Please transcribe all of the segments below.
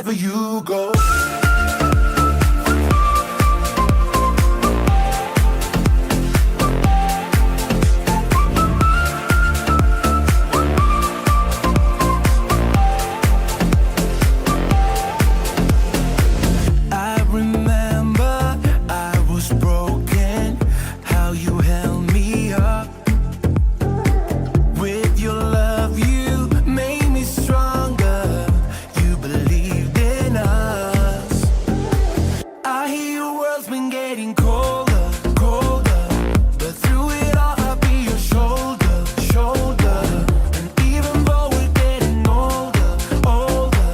wherever you go. I remember I was broken, how you held me up. With your love, you made me stronger. You believed in us. I hear your world's been getting colder, colder, but through it all, I'll be your shoulder, shoulder. And even though we're getting older, older,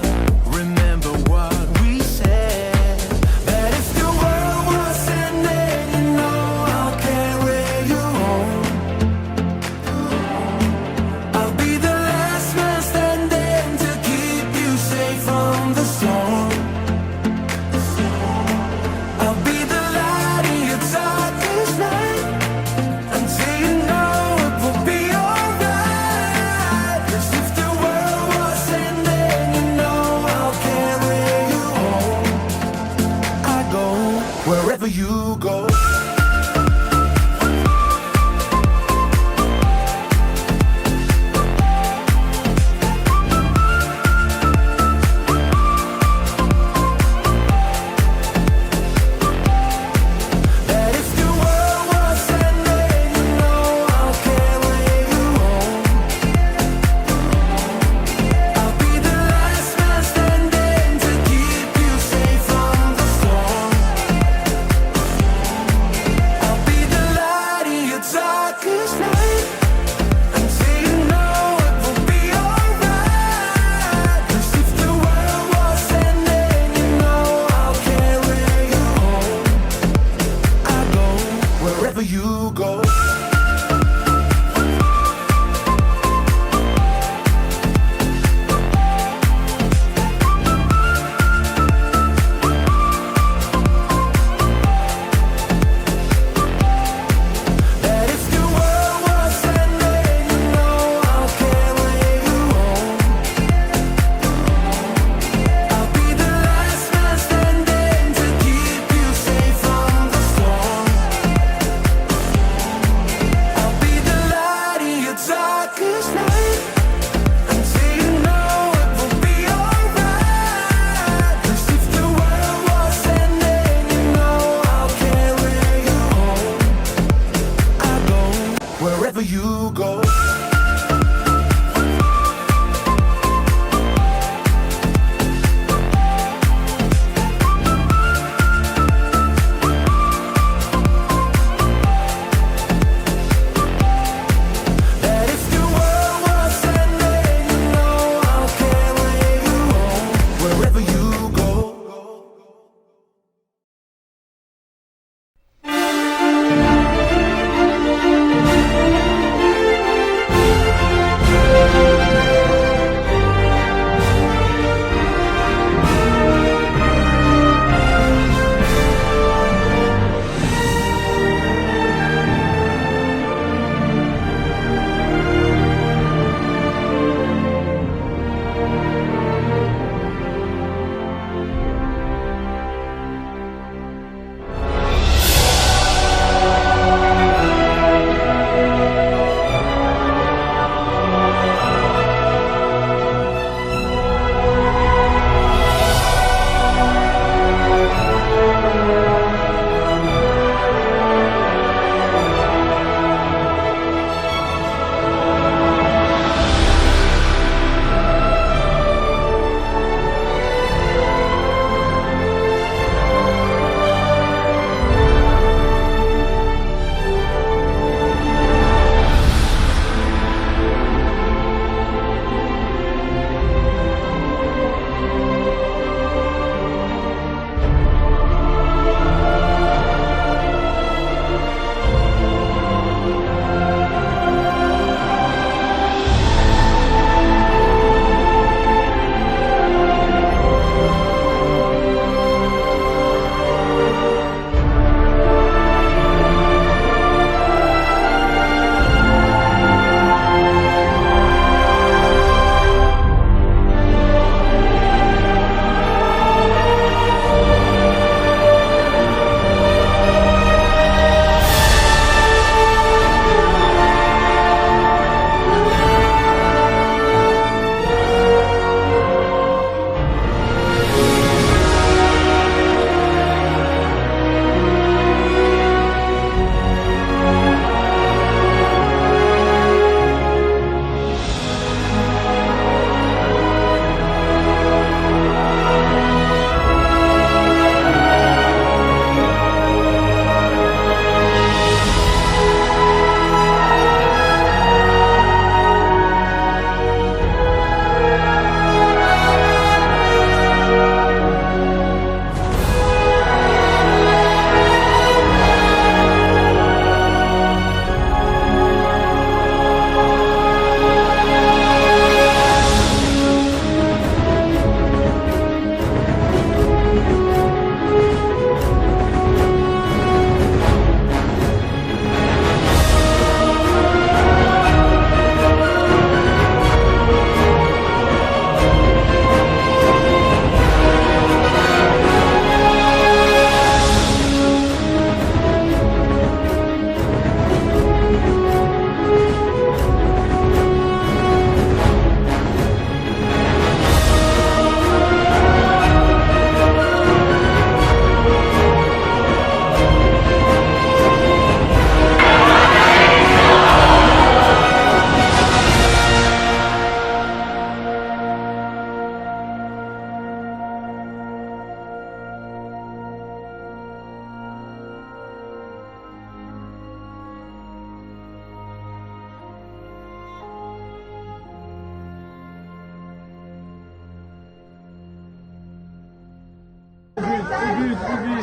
remember what we said. That if the world was ending, you know I'll carry you home. I'll be the last man standing to keep you safe from the storm. I'll be the light in your darkest night until you know it will be alright. 'Cause if the world was ending, you know I'll carry you home. I go wherever you go. That if the world was ending, you know I'll carry you home. I'll be the last man standing to keep you safe from the storm. Ha